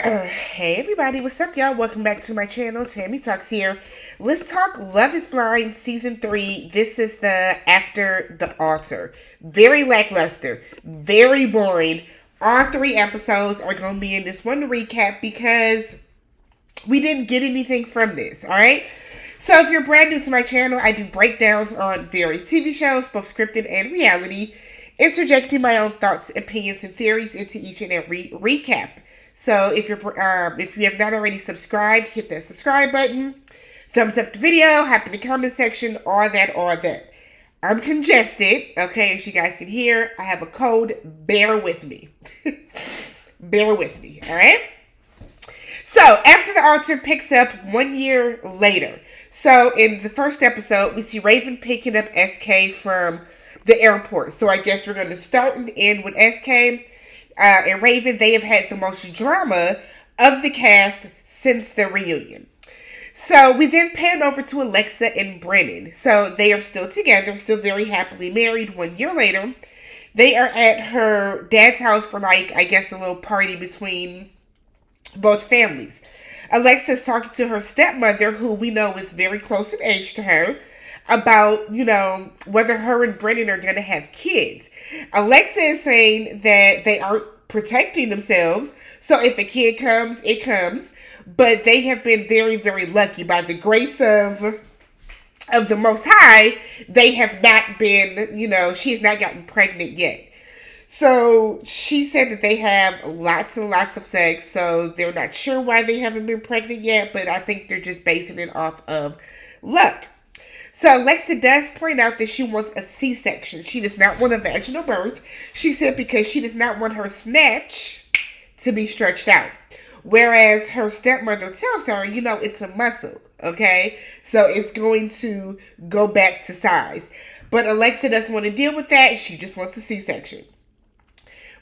Hey everybody, what's up y'all? Welcome back to my channel, TammyTalks here. Let's talk Love is Blind Season 3. This is the After the Altar. Very lackluster, very boring. All 3 episodes are going to be in this one recap because we didn't get anything from this, alright? So if you're brand new to my channel, I do breakdowns on various TV shows, both scripted and reality, interjecting my own thoughts, opinions, and theories into each and every recap. So if you have not already subscribed, hit that subscribe button, thumbs up the video, hop in the comment section, all that. I'm congested, okay, as you guys can hear. I have a cold. Bear with me. Bear with me, all right? So, After the Altar picks up 1 year later. So, in the first episode, we see Raven picking up SK from the airport. So, I guess we're going to start and end with SK. And Raven, they have had the most drama of the cast since the reunion. So we then pan over to Alexa and Brennan. So they are still together, still very happily married 1 year later. They are at her dad's house for a little party between both families. Alexa's talking to her stepmother, who we know is very close in age to her, about, whether her and Brennan are going to have kids. Alexa is saying that they aren't protecting themselves, so if a kid comes, it comes. But they have been very, very lucky. By the grace of the Most High, they have not been, she's not gotten pregnant yet. So she said that they have lots and lots of sex, so they're not sure why they haven't been pregnant yet, but I think they're just basing it off of luck. So Alexa does point out that she wants a C-section. She does not want a vaginal birth. She said because she does not want her snatch to be stretched out. Whereas her stepmother tells her, it's a muscle, okay? So it's going to go back to size. But Alexa doesn't want to deal with that. She just wants a C-section.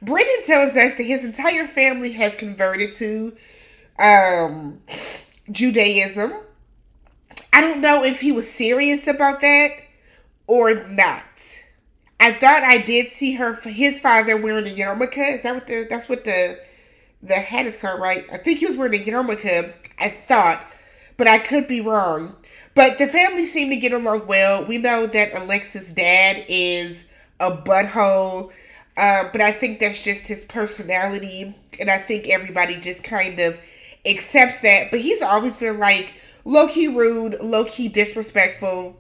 Brennan tells us that his entire family has converted to Judaism. I don't know if he was serious about that or not. I thought I did see his father wearing a yarmulke. Is that that's what the hat is called, right? I think he was wearing a yarmulke, I thought, but I could be wrong. But the family seemed to get along well. We know that Alexa's dad is a butthole, but I think that's just his personality, and I think everybody just kind of accepts that. But he's always been low-key rude, low-key disrespectful,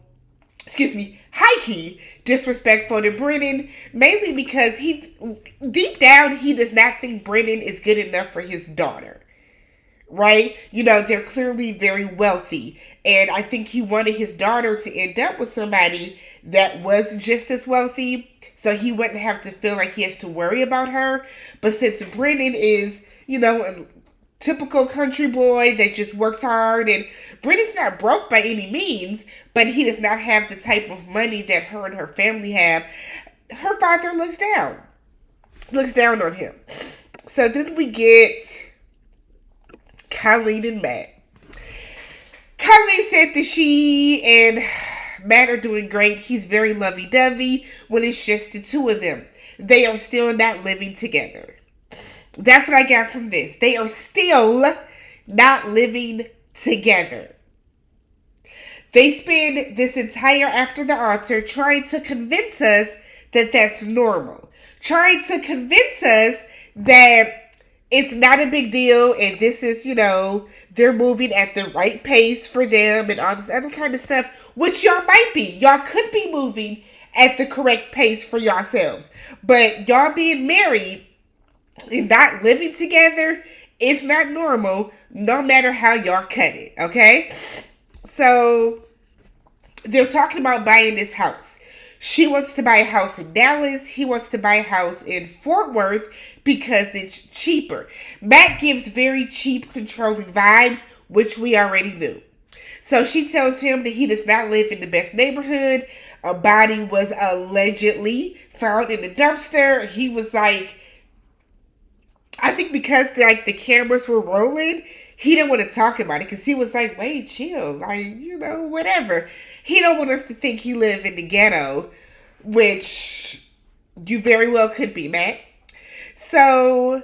high-key disrespectful to Brennan, mainly because deep down, he does not think Brennan is good enough for his daughter, right? They're clearly very wealthy, and I think he wanted his daughter to end up with somebody that was just as wealthy, so he wouldn't have to feel like he has to worry about her. But since Brennan is, a typical country boy that just works hard, and Brennan's not broke by any means, but he does not have the type of money that her and her family have. Her father looks down on him. So then we get Colleen and Matt. Colleen said that she and Matt are doing great. He's very lovey-dovey when it's just the two of them. They are still not living together. That's what I got from this. They are still not living together. They spend this entire After the Altar trying to convince us that that's normal. Trying to convince us that it's not a big deal and this is, they're moving at the right pace for them and all this other kind of stuff, which y'all might be. Y'all could be moving at the correct pace for yourselves. But y'all being married and not living together is not normal, no matter how y'all cut it, okay? So, they're talking about buying this house. She wants to buy a house in Dallas. He wants to buy a house in Fort Worth because it's cheaper. Matt gives very cheap, controlling vibes, which we already knew. So, she tells him that he does not live in the best neighborhood. A body was allegedly found in the dumpster. He was I think because the cameras were rolling, he didn't want to talk about it because he was wait, chill, whatever. He don't want us to think he lived in the ghetto, which you very well could be, Matt. So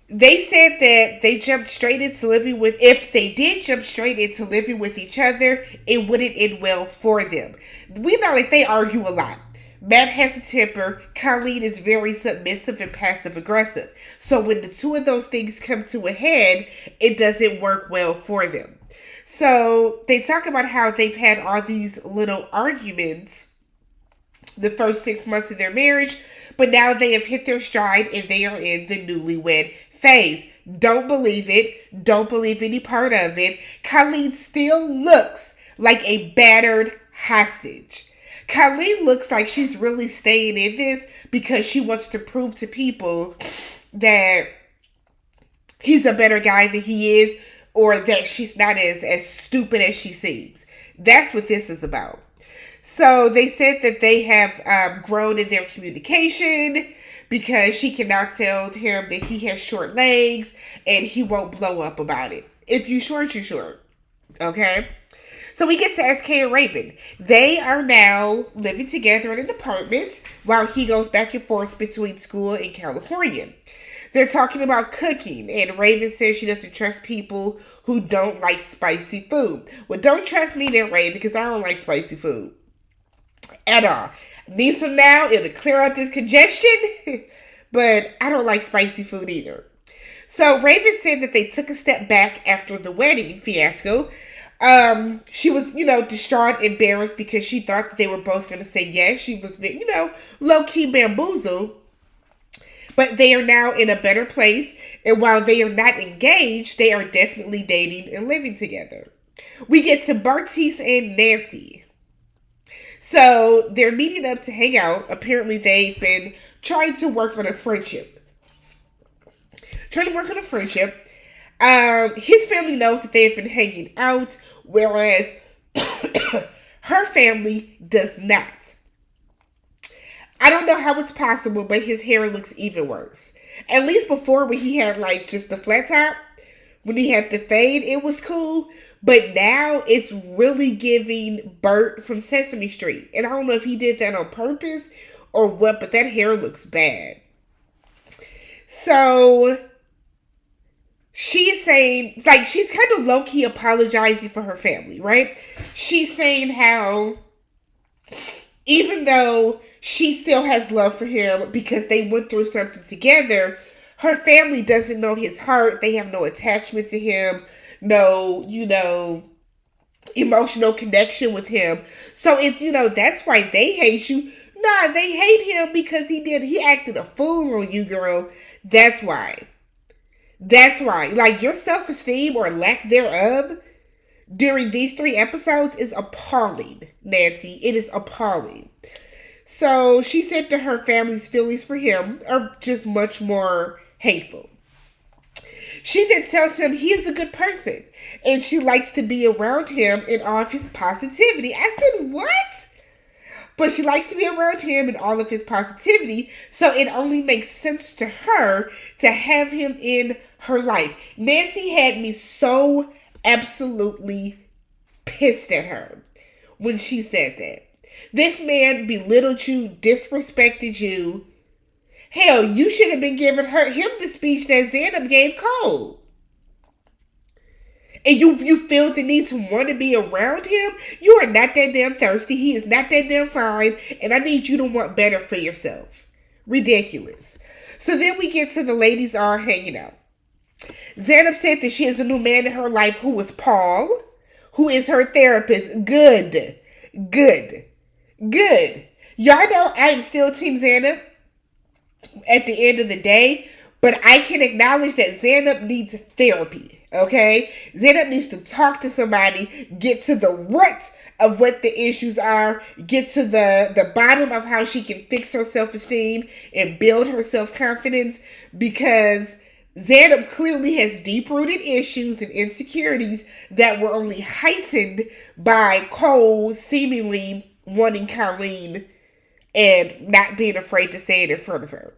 They said that they jumped straight into living with, if they did jump straight into living with each other, it wouldn't end well for them. We know that they argue a lot. Matt has a temper. Colleen is very submissive and passive aggressive. So when the two of those things come to a head, it doesn't work well for them. So they talk about how they've had all these little arguments the first 6 months of their marriage, but now they have hit their stride and they are in the newlywed phase. Don't believe it. Don't believe any part of it. Colleen still looks like a battered hostage. Colleen looks like she's really staying in this because she wants to prove to people that he's a better guy than he is, or that she's not as stupid as she seems. That's what this is about. So they said that they have grown in their communication because she can now tell him that he has short legs and he won't blow up about it. If you short, you short. Okay? So we get to SK and Raven. They are now living together in an apartment while he goes back and forth between school and California. They're talking about cooking, and Raven says she doesn't trust people who don't like spicy food. Well, don't trust me then, Raven, because I don't like spicy food at all. Need some now, it'll clear out this congestion, but I don't like spicy food either. So Raven said that they took a step back after the wedding fiasco. She was, distraught, embarrassed because she thought that they were both going to say yes. She was, low-key bamboozled. But they are now in a better place. And while they are not engaged, they are definitely dating and living together. We get to Bertise and Nancy. So they're meeting up to hang out. Apparently they've been trying to work on a friendship. His family knows that they've been hanging out, whereas her family does not. I don't know how it's possible, but his hair looks even worse. At least before, when he had just the flat top, when he had the fade, it was cool. But now it's really giving Bert from Sesame Street. And I don't know if he did that on purpose or what, but that hair looks bad. So she's saying, she's kind of low-key apologizing for her family, right? She's saying how even though she still has love for him because they went through something together, her family doesn't know his heart. They have no attachment to him, no, emotional connection with him. So it's, that's why they hate you. Nah, they hate him because he acted a fool on you, girl. That's why. Your self-esteem or lack thereof during these 3 episodes is appalling, Nancy. It is appalling. So she said that her family's feelings for him are just much more hateful. She then tells him he is a good person and she likes to be around him in all of his positivity. I said, what? But she likes to be around him in all of his positivity, so it only makes sense to her to have him in her life. Nancy had me so absolutely pissed at her when she said that. This man belittled you, disrespected you. Hell, you should have been giving him the speech that Zanub gave Cole. And you feel the need to want to be around him? You are not that damn thirsty. He is not that damn fine. And I need you to want better for yourself. Ridiculous. So then we get to the ladies all hanging out. Zanub said that she has a new man in her life who is Paul, who is her therapist. Good. Y'all know I am still Team Zanub at the end of the day, but I can acknowledge that Zanub needs therapy, okay? Zanub needs to talk to somebody, get to the root of what the issues are, get to the bottom of how she can fix her self-esteem and build her self-confidence, because Zanub clearly has deep-rooted issues and insecurities that were only heightened by Cole seemingly wanting Colleen and not being afraid to say it in front of her.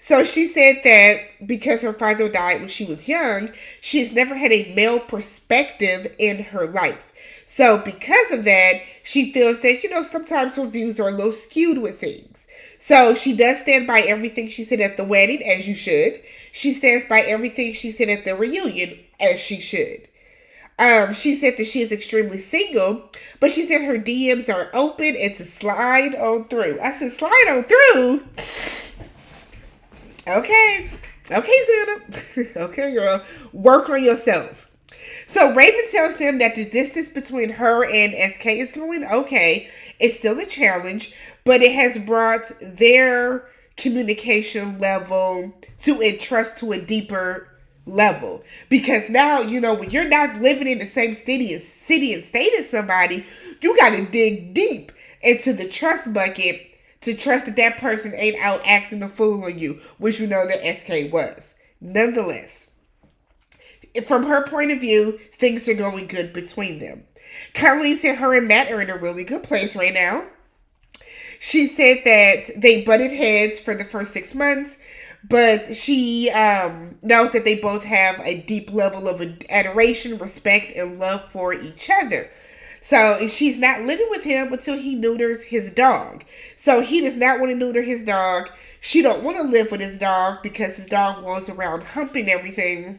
So she said that because her father died when she was young, she's never had a male perspective in her life. So because of that, she feels that, sometimes her views are a little skewed with things. So she does stand by everything she said at the wedding, as you should. She stands by everything she said at the reunion, as she should. She said that she is extremely single, but she said her DMs are open and to slide on through. I said, slide on through? Okay. Okay, Zanub. Okay, girl. Work on yourself. So Raven tells them that the distance between her and SK is going okay. It's still a challenge, but it has brought their communication level to entrust to a deeper level. Because now, when you're not living in the same city and state as somebody, you got to dig deep into the trust bucket to trust that that person ain't out acting a fool on you, which we know that SK was. Nonetheless, from her point of view, things are going good between them. Colleen said her and Matt are in a really good place right now. She said that they butted heads for the first 6 months, but she knows that they both have a deep level of adoration, respect, and love for each other. So she's not living with him until he neuters his dog. So he does not want to neuter his dog. She don't want to live with his dog because his dog goes around humping everything.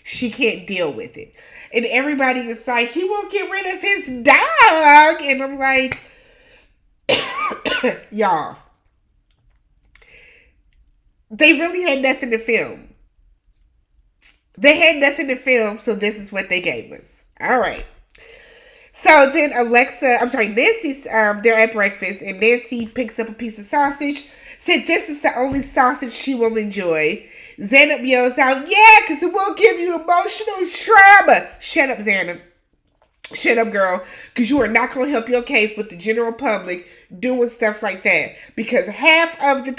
She can't deal with it. And everybody is like, he won't get rid of his dog. And I'm like, y'all, they really had nothing to film. They had nothing to film, so this is what they gave us. All right. So then Nancy's, they're at breakfast, and Nancy picks up a piece of sausage, said this is the only sausage she will enjoy. Zanub yells out, yeah, because it will give you emotional trauma. Shut up, Zanub. Shut up, girl, because you are not going to help your case with the general public doing stuff like that. Because 75% of the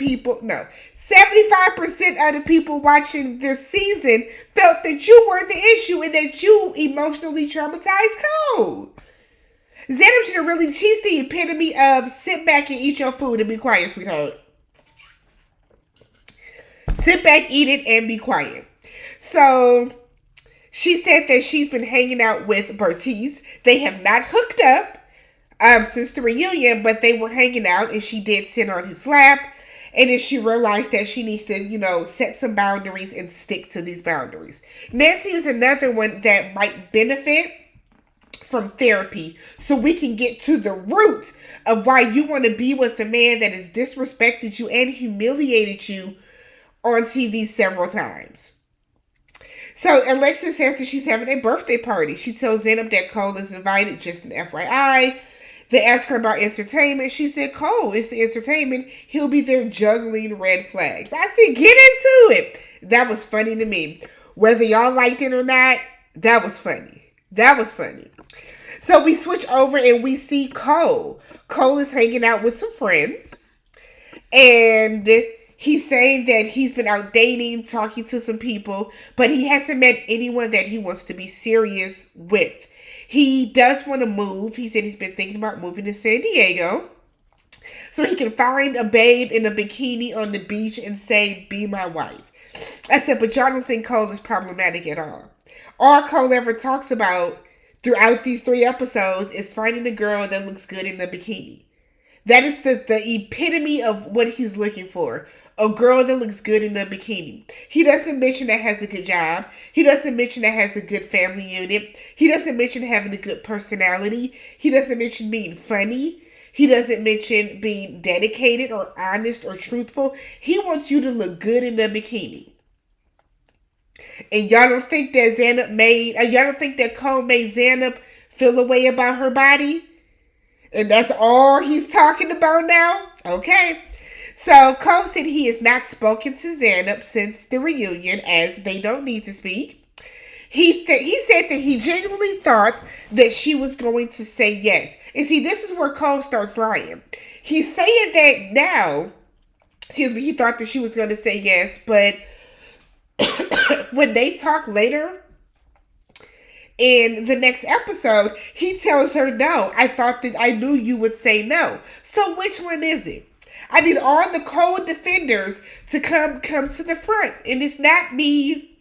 people watching this season felt that you were the issue and that you emotionally traumatized Cole. Zanub should have she's the epitome of sit back and eat your food and be quiet, sweetheart. Sit back, eat it, and be quiet. So she said that she's been hanging out with Bertise. They have not hooked up since the reunion, but they were hanging out, and she did sit on his lap. And then she realized that she needs to, set some boundaries and stick to these boundaries. Nancy is another one that might benefit from therapy, so we can get to the root of why you want to be with a man that has disrespected you and humiliated you on TV several times. So Alexa says that she's having a birthday party. She tells Zanub that Cole is invited, just an FYI. They ask her about entertainment. She said, Cole is the entertainment. He'll be there juggling red flags. I said, get into it. That was funny to me. Whether y'all liked it or not, that was funny. That was funny. So we switch over and we see Cole. Cole is hanging out with some friends. And he's saying that he's been out dating, talking to some people, but he hasn't met anyone that he wants to be serious with. He does want to move. He said he's been thinking about moving to San Diego so he can find a babe in a bikini on the beach and say, be my wife. I said, but y'all don't think Cole is problematic at all. All Cole ever talks about throughout these 3 episodes is finding a girl that looks good in a bikini. That is the epitome of what he's looking for. A girl that looks good in a bikini. He doesn't mention that has a good job. He doesn't mention that has a good family unit. He doesn't mention having a good personality. He doesn't mention being funny. He doesn't mention being dedicated or honest or truthful. He wants you to look good in a bikini. And y'all don't think that y'all don't think that Cole made Zanub feel a way about her body? And that's all he's talking about now? Okay. So Cole said he has not spoken to Zanub since the reunion, as they don't need to speak. He said that he genuinely thought that she was going to say yes. And see, this is where Cole starts lying. He's saying that now, he thought that she was going to say yes, but when they talk later in the next episode, he tells her, no, I thought that I knew you would say no. So which one is it? I need all the Cole defenders to come to the front. And it's not me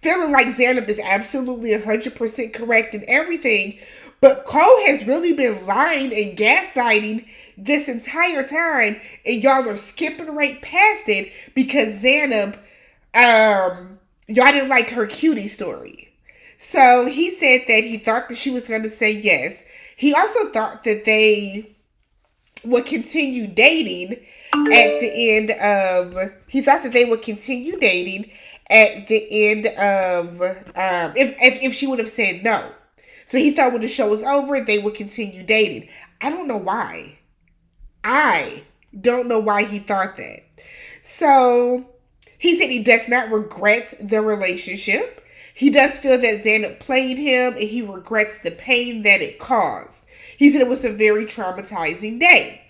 feeling like Zanub is absolutely 100% correct in everything, but Cole has really been lying and gaslighting this entire time, and y'all are skipping right past it because Zanub, y'all didn't like her cutie story. So he said that he thought that she was going to say yes. He also thought that they would continue dating at the end of. He thought that they would continue dating at the end of if she would have said no. So he thought when the show was over, they would continue dating. I don't know why. I don't know why he thought that. So he said he does not regret the relationship. He does feel that Zanub played him and he regrets the pain that it caused. He said it was a very traumatizing day.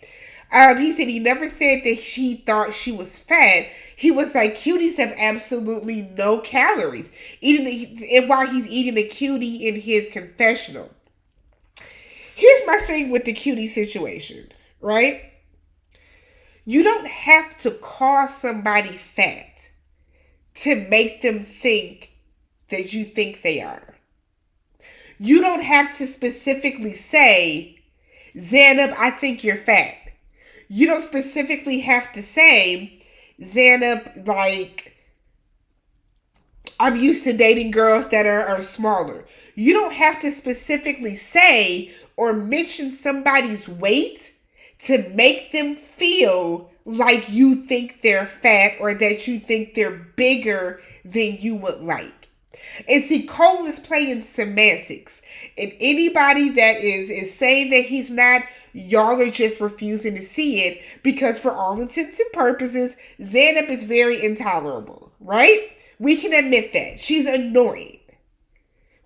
He said he never said that she thought she was fat. He was like, cuties have absolutely no calories. And while he's eating a cutie in his confessional. Here's my thing with the cutie situation, right? You don't have to call somebody fat to make them think that you think they are. You don't have to specifically say, Zanub, I think you're fat. You don't specifically have to say, Zanub, like, I'm used to dating girls that are smaller. You don't have to specifically say or mention somebody's weight to make them feel like you think they're fat or that you think they're bigger than you would like. And see, Cole is playing semantics. And anybody that is saying that he's not, y'all are just refusing to see it because for all intents and purposes, Zanub is very intolerable, right? We can admit that. She's annoying.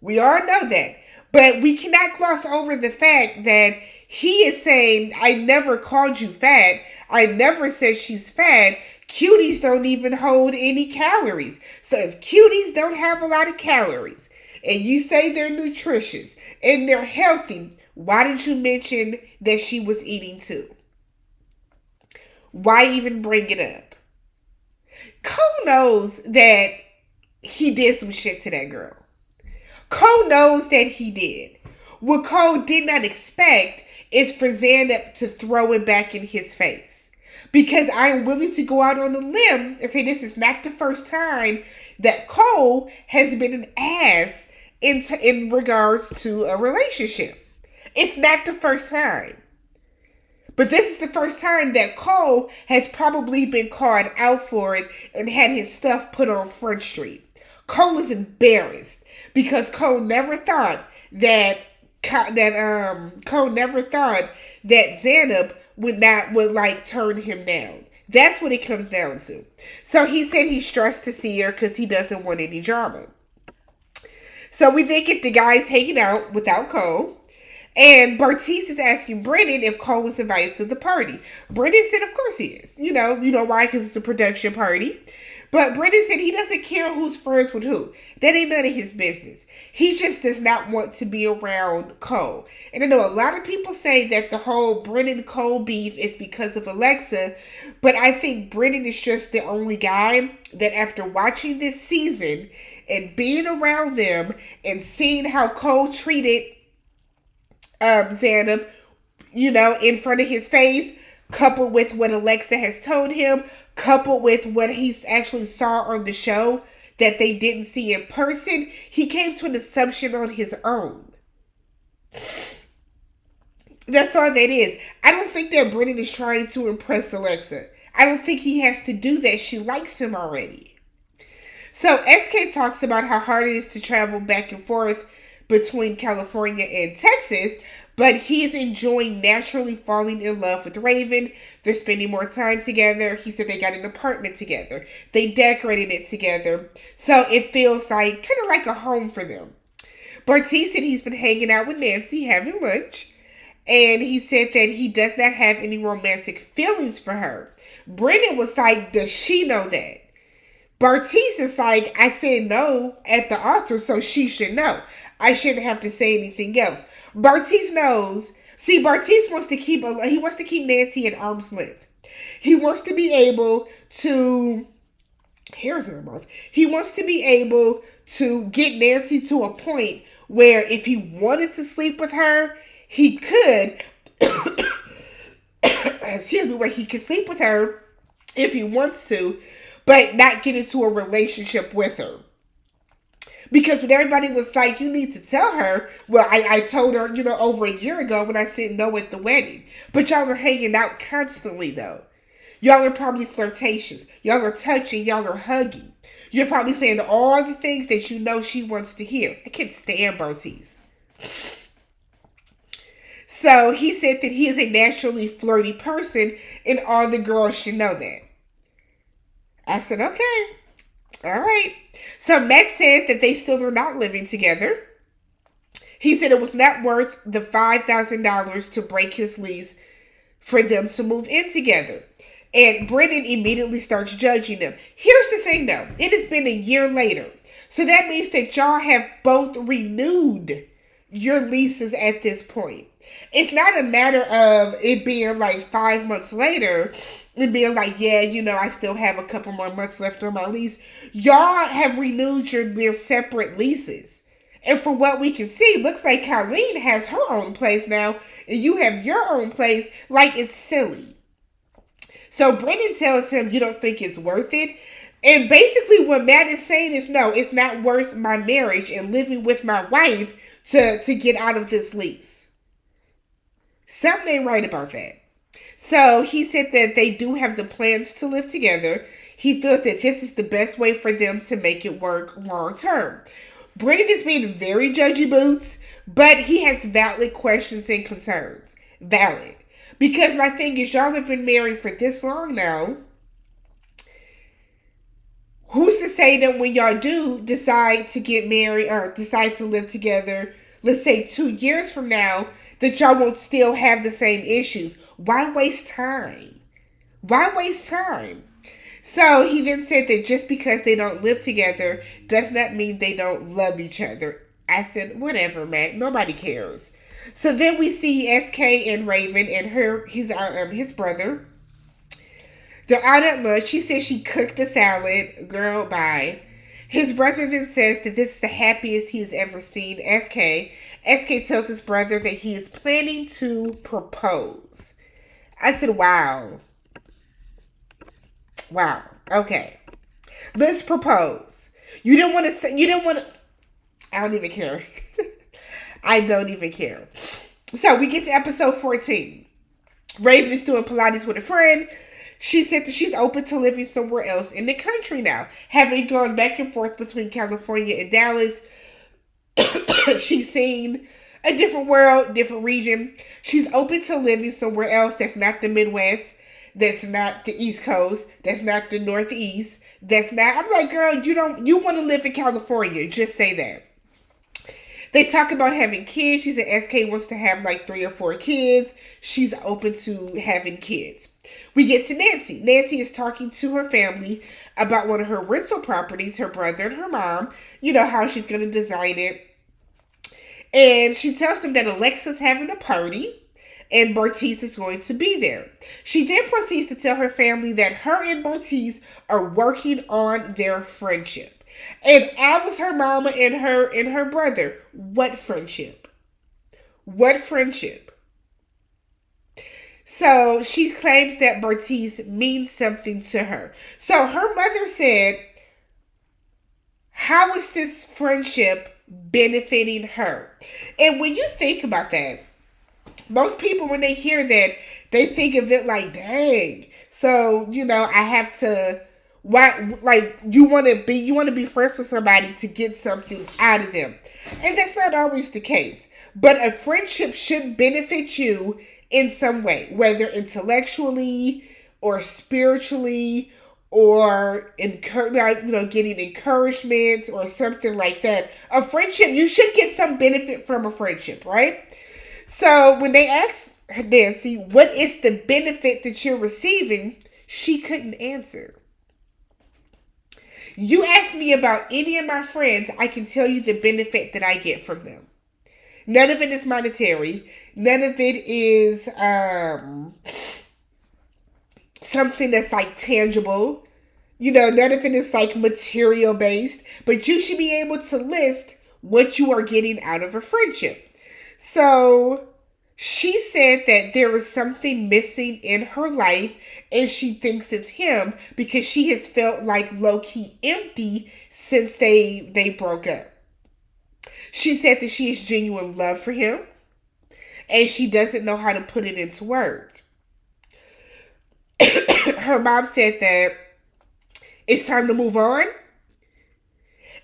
We all know that. But we cannot gloss over the fact that he is saying, I never called you fat. I never said she's fat. Cuties don't even hold any calories. So if cuties don't have a lot of calories and you say they're nutritious and they're healthy, why did you mention that she was eating too? Why even bring it up? Cole knows that he did some shit to that girl. Cole knows that he did. What Cole did not expect is for Zanub to throw it back in his face. Because I'm willing to go out on a limb and say this is not the first time that Cole has been an ass in regards to a relationship. It's not the first time. But this is the first time that Cole has probably been called out for it and had his stuff put on Front Street. Cole is embarrassed because Cole never thought that Zanub would like turn him down. That's what it comes down to. So he said he's stressed to see her because he doesn't want any drama. So we then get the guys hanging out without Cole. And Bertise is asking Brennan if Cole was invited to the party. Brennan said of course he is. You know why? Because it's a production party. But Brennan said he doesn't care who's friends with who. That ain't none of his business. He just does not want to be around Cole. And I know a lot of people say that the whole Brennan-Cole beef is because of Alexa. But I think Brennan is just the only guy that after watching this season and being around them and seeing how Cole treated Zanub, in front of his face, coupled with what Alexa has told him, coupled with what he actually saw on the show that they didn't see in person, he came to an assumption on his own. That's all that is. I don't think that Brennan is trying to impress Alexa. I don't think he has to do that. She likes him already. So SK talks about how hard it is to travel back and forth between California and Texas, but he's enjoying naturally falling in love with Raven. They're spending more time together. He said they got an apartment together. They decorated it together. So it feels like kind of like a home for them. Bertise said he's been hanging out with Nancy, having lunch. And he said that he does not have any romantic feelings for her. Brennan was like, does she know that? Bertise is like, I said no at the altar, so she should know. I shouldn't have to say anything else. Bertise knows. See, Bertise wants to keep Nancy at arm's length. He wants to be able to hairs in her mouth. He wants to be able to get Nancy to a point where if he wanted to sleep with her, he could. Excuse me, where he could sleep with her if he wants to, but not get into a relationship with her. Because when everybody was like, you need to tell her, well, I told her, over a year ago when I said no at the wedding. But y'all are hanging out constantly, though. Y'all are probably flirtations. Y'all are touching. Y'all are hugging. You're probably saying all the things that you know she wants to hear. I can't stand Bertise. So he said that he is a naturally flirty person and all the girls should know that. I said, okay. All right. So Matt said that they still are not living together. He said it was not worth the $5,000 to break his lease for them to move in together. And Brennan immediately starts judging them. Here's the thing though. It has been a year later. So that means that y'all have both renewed your leases at this point. It's not a matter of it being like 5 months later and being like, yeah, I still have a couple more months left on my lease. Y'all have renewed your separate leases. And from what we can see, looks like Colleen has her own place now and you have your own place. Like, it's silly. So Brennan tells him, you don't think it's worth it? And basically what Matt is saying is, no, it's not worth my marriage and living with my wife to get out of this lease. Something ain't right about that. So he said that they do have the plans to live together. He feels that this is the best way for them to make it work long term. Brennan is being very judgy boots, but he has valid questions and concerns. Valid. Because my thing is, y'all have been married for this long now. Who's to say that when y'all do decide to get married or decide to live together, let's say 2 years from now, that y'all won't still have the same issues? Why waste time? Why waste time? So he then said that just because they don't live together does not mean they don't love each other. I said, whatever, Matt. Nobody cares. So then we see SK and Raven and his brother. They're out at lunch. She says she cooked the salad. Girl, bye. His brother then says that this is the happiest he has ever seen SK. SK tells his brother that he is planning to propose. I said, wow. Wow. Okay. Let's propose. You didn't want to. I don't even care. I don't even care. So we get to episode 14. Raven is doing Pilates with a friend. She said that she's open to living somewhere else in the country now. Having gone back and forth between California and Dallas, she's seen a different world, different region. She's open to living somewhere else that's not the Midwest, that's not the East Coast, that's not the Northeast, that's not... I'm like, girl, you want to live in California. Just say that. They talk about having kids. She said SK wants to have like 3 or 4 kids. She's open to having kids. We get to Nancy. Nancy is talking to her family about one of her rental properties, her brother and her mom, how she's going to design it. And she tells them that Alexa's having a party and Bertise is going to be there. She then proceeds to tell her family that her and Bertise are working on their friendship. And I was her mama and her brother. What friendship? What friendship? So she claims that Bertise means something to her. So her mother said, how is this friendship benefiting her? And when you think about that, most people, when they hear that, they think of it like, dang. So, I have to... Why, like, you want to be friends with somebody to get something out of them. And that's not always the case. But a friendship should benefit you in some way, whether intellectually or spiritually or getting encouragement or something like that. A friendship, you should get some benefit from a friendship, right? So when they asked Nancy, what is the benefit that you're receiving? She couldn't answer. You ask me about any of my friends, I can tell you the benefit that I get from them. None of it is monetary. None of it is something that's like tangible. None of it is like material based, but you should be able to list what you are getting out of a friendship. So she said that there was something missing in her life and she thinks it's him because she has felt like low-key empty since they broke up. She said that she has genuine love for him and she doesn't know how to put it into words. Her mom said that it's time to move on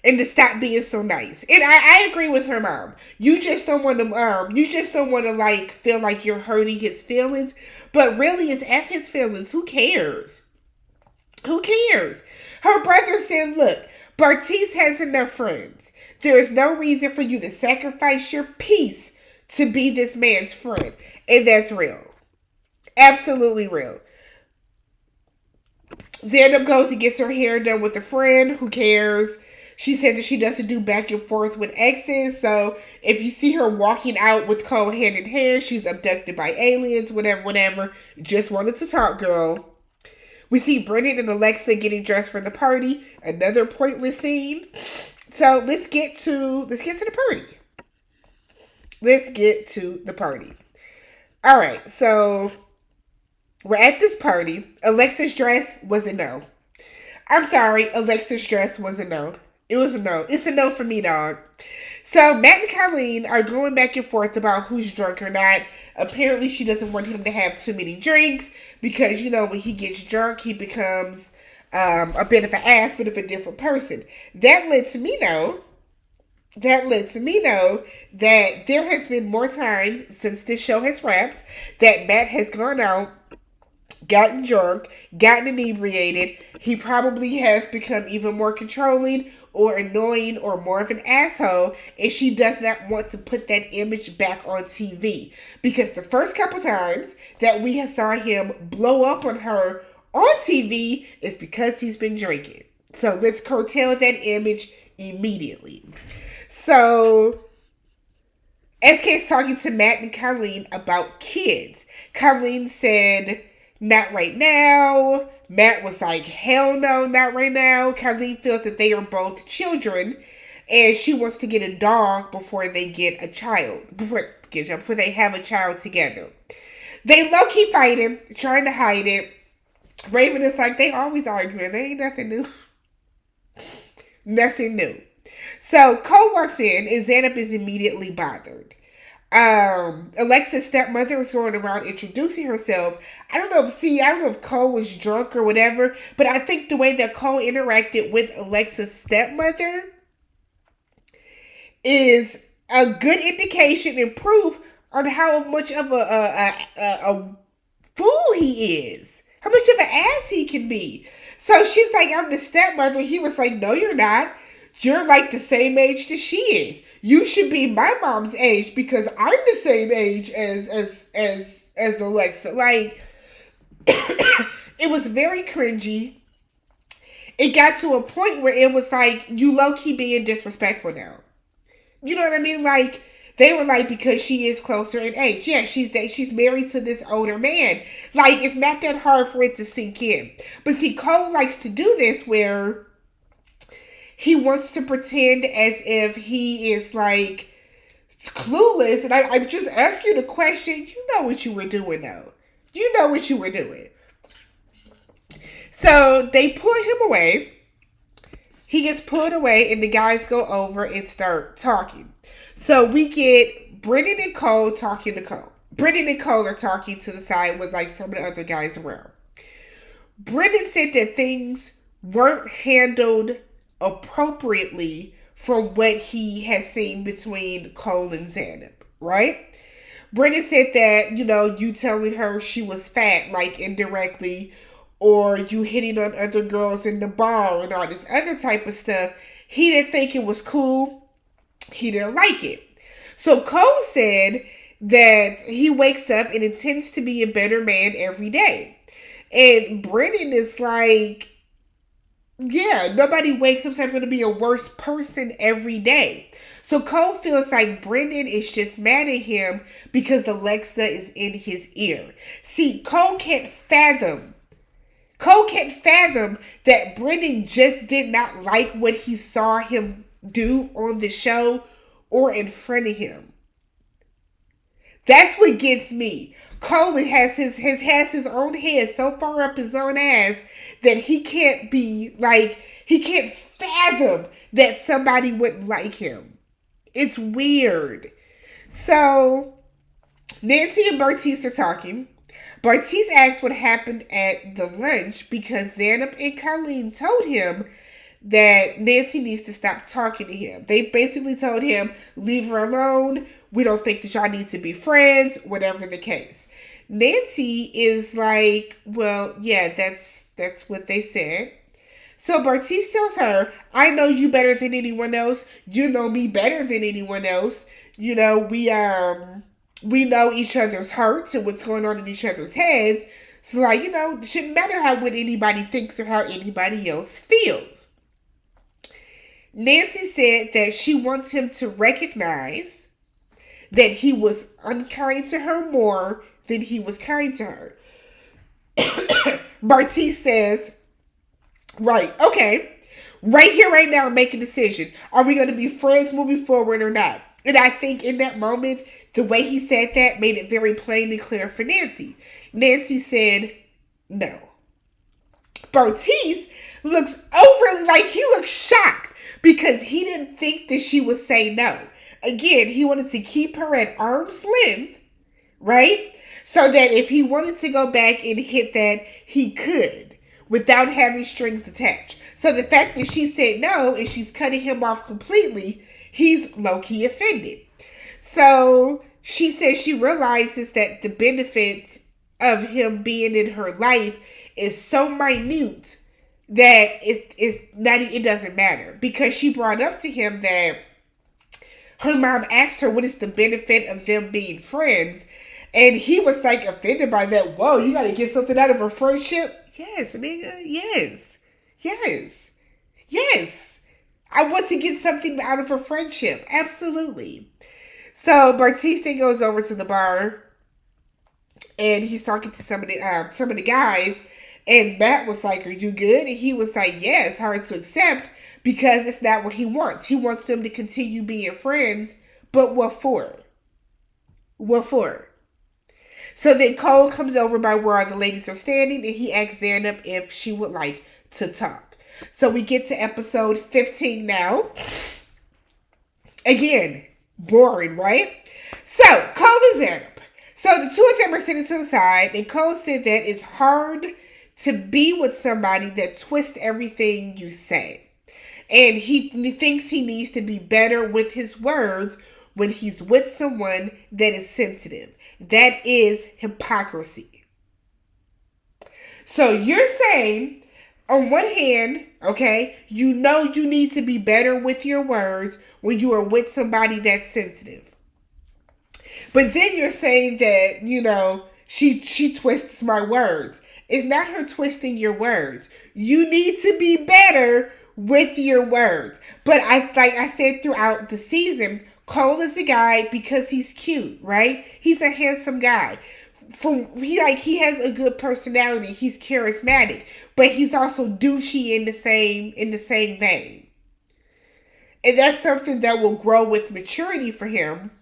and to stop being so nice. And I agree with her mom. You just don't want to like feel like you're hurting his feelings, but really it's F his feelings. Who cares? Who cares? Her brother said, look, Bertise has enough friends. There is no reason for you to sacrifice your peace to be this man's friend. And that's real. Absolutely real. Zanub goes and gets her hair done with a friend. Who cares? She said that she doesn't do back and forth with exes. So if you see her walking out with Cole hand in hand, she's abducted by aliens, whatever. Just wanted to talk, girl. We see Brennan and Alexa getting dressed for the party. Another pointless scene. So let's get to the party. Let's get to the party. All right, so we're at this party. Alexa's dress was a no. I'm sorry, Alexa's dress was a no. It was a no. It's a no for me, dog. So Matt and Colleen are going back and forth about who's drunk or not. Apparently, she doesn't want him to have too many drinks because, when he gets drunk, he becomes a bit of an ass, but of a different person. That lets me know that there has been more times since this show has wrapped that Matt has gone out, gotten drunk, gotten inebriated. He probably has become even more controlling or annoying or more of an asshole, and she does not want to put that image back on TV. Because the first couple times that we saw him blow up on her on TV is because he's been drinking. So let's curtail that image immediately. So SK is talking to Matt and Colleen about kids. Colleen said, not right now. Matt was like, hell no, not right now. Colleen feels that they are both children and she wants to get a dog before they get a child. Before they have a child together. They low-key fighting, trying to hide it. Raven is like, they always arguing. There ain't nothing new. Nothing new. So Cole walks in and Zanub is immediately bothered. Alexa's stepmother was going around introducing herself. I don't know if Cole was drunk or whatever, but I think the way that Cole interacted with Alexa's stepmother is a good indication and proof on how much of a fool he is. How much of an ass he can be. So she's like, I'm the stepmother. He was like, no, you're not. You're like the same age that she is. You should be my mom's age because I'm the same age as Alexa. Like, it was very cringy. It got to a point where it was like, you low-key being disrespectful now. You know what I mean? Like, they were like, because she is closer in age. Yeah, she's married to this older man. Like, it's not that hard for it to sink in. But see, Cole likes to do this where he wants to pretend as if he is, like, clueless. And I just ask you the question. You know what you were doing, though. You know what you were doing. So they pull him away. He gets pulled away, and the guys go over and start talking. So we get Brennan and Cole talking to Cole. Brennan and Cole are talking to the side with, like, some of the other guys around. Brennan said that things weren't handled appropriately from what he has seen between Cole and Zanub, right? Brennan said that, you telling her she was fat, like, indirectly, or you hitting on other girls in the bar and all this other type of stuff. He didn't think it was cool. He didn't like it. So Cole said that he wakes up and intends to be a better man every day. And Brennan is like, yeah, nobody wakes up saying I'm going to be a worse person every day. So Cole feels like Brennan is just mad at him because Alexa is in his ear. See, Cole can't fathom Cole can't fathom that Brennan just did not like what he saw him do on the show or in front of him. That's what gets me. Cole has his own head so far up his own ass that he can't fathom that somebody wouldn't like him. It's weird. So Nancy and Bertise are talking. Bertise asks what happened at the lunch because Zanub and Colleen told him that Nancy needs to stop talking to him. They basically told him, leave her alone. We don't think that y'all need to be friends, whatever the case. Nancy is like, well, yeah, that's what they said. So Bertise tells her, I know you better than anyone else. You know me better than anyone else. You know, we know each other's hurts and what's going on in each other's heads. So, like, you know, it shouldn't matter what anybody thinks or how anybody else feels. Nancy said that she wants him to recognize that he was unkind to her more than he was kind to her. Bertise says, right, okay, right here, right now, make a decision. Are we going to be friends moving forward or not? And I think in that moment, the way he said that made it very plain and clear for Nancy. Nancy said, no. Bertise looks overly, like he looks shocked because he didn't think that she would say no. Again, he wanted to keep her at arm's length, right? So that if he wanted to go back and hit that, he could without having strings attached. So the fact that she said no and she's cutting him off completely, he's low-key offended. So she says she realizes that the benefit of him being in her life is so minute that it doesn't matter. Because she brought up to him that her mom asked her what is the benefit of them being friends. And he was like offended by that. Whoa, you gotta get something out of a friendship? Yes, nigga. Yes. Yes. Yes. I want to get something out of a friendship. Absolutely. So Bertise then goes over to the bar and he's talking to some of the guys, and Matt was like, are you good? And he was like, yeah, it's hard to accept because it's not what he wants. He wants them to continue being friends, but what for? What for? So then Cole comes over by where all the ladies are standing and he asks Zanub if she would like to talk. So we get to episode 15 now. Again, boring, right? So, Cole and Zanub. So the two of them are sitting to the side, and Cole said that it's hard to be with somebody that twists everything you say. And he thinks he needs to be better with his words when he's with someone that is sensitive. That is hypocrisy. So you're saying, on one hand, okay, you know you need to be better with your words when you are with somebody that's sensitive. But then you're saying that, you know, she twists my words. It's not her twisting your words. You need to be better with your words. But like I said throughout the season, Cole is a guy because he's cute, right? He's a handsome guy. He has a good personality. He's charismatic, but he's also douchey in the same vein. And that's something that will grow with maturity for him.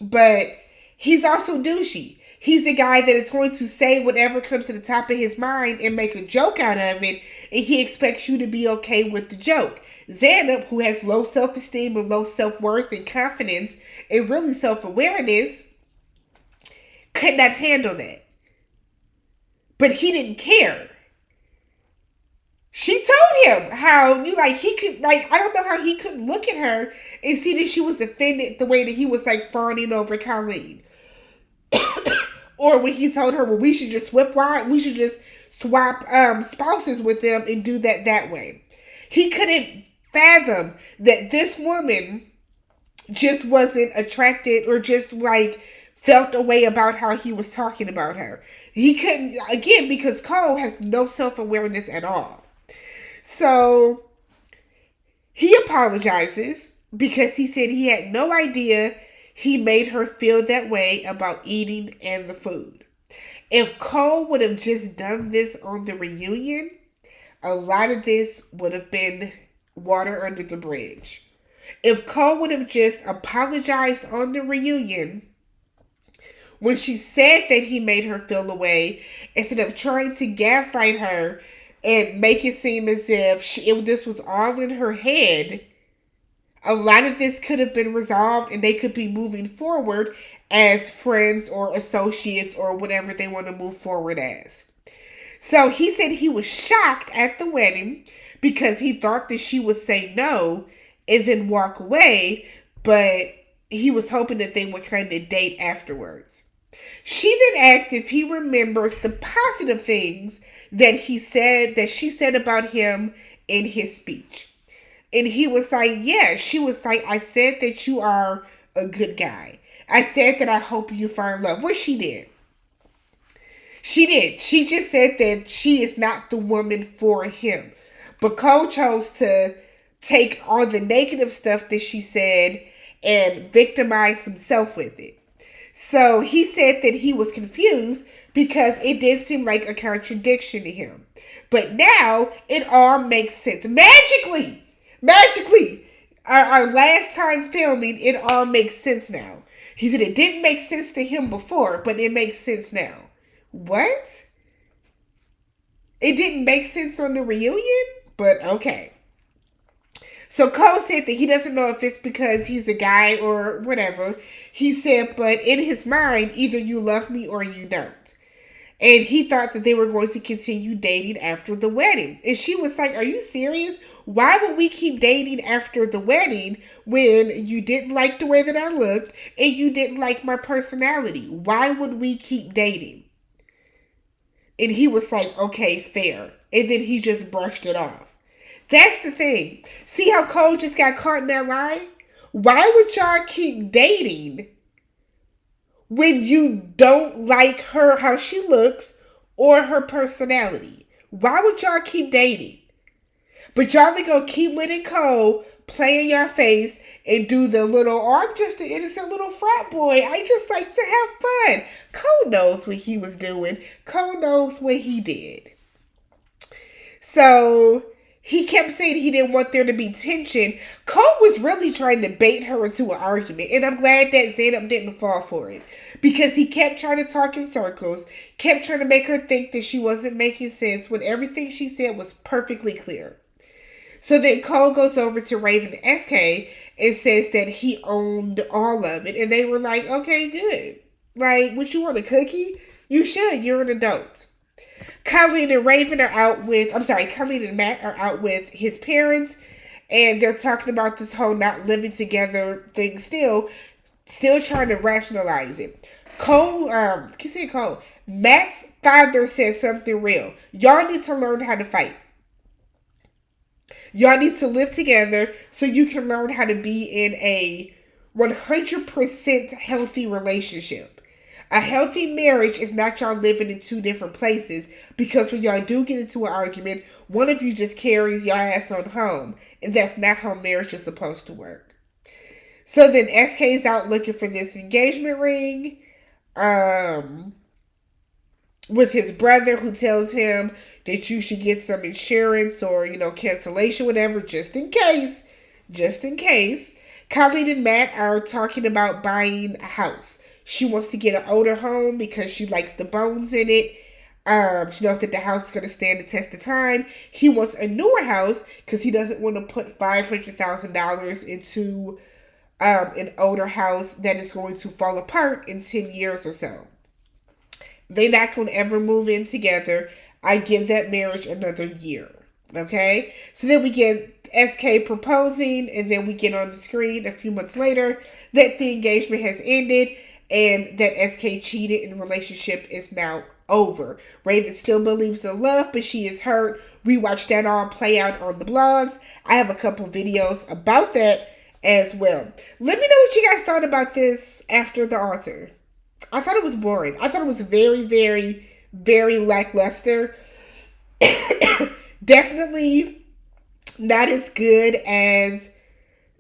But he's also douchey. He's a guy that is going to say whatever comes to the top of his mind and make a joke out of it, and he expects you to be okay with the joke. Zanub, who has low self-esteem and low self-worth and confidence and really self-awareness, could not handle that. But he didn't care. She told him how I don't know how he couldn't look at her and see that she was offended the way that he was like fawning over Colleen. Or when he told her, well, we should just swap spouses with them and do that way. He couldn't fathom that this woman just wasn't attracted or just like felt a way about how he was talking about her. He couldn't, again, because Cole has no self-awareness at all. So he apologizes because he said he had no idea he made her feel that way about eating and the food. If Cole would have just done this on the reunion, a lot of this would have been water under the bridge. If Cole would have just apologized on the reunion when she said that he made her feel away, instead of trying to gaslight her and make it seem as if this was all in her head, a lot of this could have been resolved and they could be moving forward as friends or associates or whatever they want to move forward as. So he said he was shocked at the wedding because he thought that she would say no and then walk away, but he was hoping that they would kind of date afterwards. She then asked if he remembers the positive things that she said about him in his speech. And he was like, yeah. She was like, I said that you are a good guy. I said that I hope you find love. What she did. She did. She just said that she is not the woman for him. But Cole chose to take all the negative stuff that she said and victimize himself with it. So he said that he was confused because it did seem like a contradiction to him. But now it all makes sense. Magically, our last time filming, it all makes sense now. He said it didn't make sense to him before, but it makes sense now. What? It didn't make sense on the reunion? But okay. So Cole said that he doesn't know if it's because he's a guy or whatever. He said, but in his mind, either you love me or you don't. And he thought that they were going to continue dating after the wedding. And she was like, are you serious? Why would we keep dating after the wedding when you didn't like the way that I looked and you didn't like my personality? Why would we keep dating? And he was like, okay, fair. And then he just brushed it off. That's the thing. See how Cole just got caught in that lie? Why would y'all keep dating when you don't like her, how she looks, or her personality? Why would y'all keep dating? But y'all are going to keep letting Cole play in your face and do the little, oh, I'm just an innocent little frat boy. I just like to have fun. Cole knows what he was doing. Cole knows what he did. So he kept saying he didn't want there to be tension. Cole was really trying to bait her into an argument. And I'm glad that Zanub didn't fall for it. Because he kept trying to talk in circles. Kept trying to make her think that she wasn't making sense when everything she said was perfectly clear. So then Cole goes over to Raven and SK and says that he owned all of it. And they were like, okay, good. Like, what, you want a cookie? You should. You're an adult. Colleen and Matt are out with his parents, and they're talking about this whole not living together thing still trying to rationalize it. Matt's father said something real. Y'all need to learn how to fight. Y'all need to live together so you can learn how to be in a 100% healthy relationship. A healthy marriage is not y'all living in two different places, because when y'all do get into an argument, one of you just carries your ass on home, and that's not how marriage is supposed to work. So then SK is out looking for this engagement ring with his brother, who tells him that you should get some insurance or, cancellation, whatever, just in case. Colleen and Matt are talking about buying a house. She wants to get an older home because she likes the bones in it. She knows that the house is going to stand the test of time. He wants a newer house because he doesn't want to put $500,000 into an older house that is going to fall apart in 10 years or so. They're not going to ever move in together. I give that marriage another year. Okay? So then we get SK proposing, and then we get on the screen a few months later that the engagement has ended and that SK cheated and the relationship is now over. Raven still believes in love, but she is hurt. We watched that all play out on the blogs. I have a couple videos about that as well. Let me know what you guys thought about this after the altar. I thought it was boring. I thought it was very, very, very lackluster. Definitely not as good as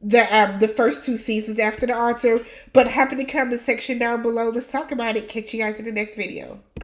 the first two seasons after the altar. But hop in the comment section down below. Let's talk about it. Catch you guys in the next video.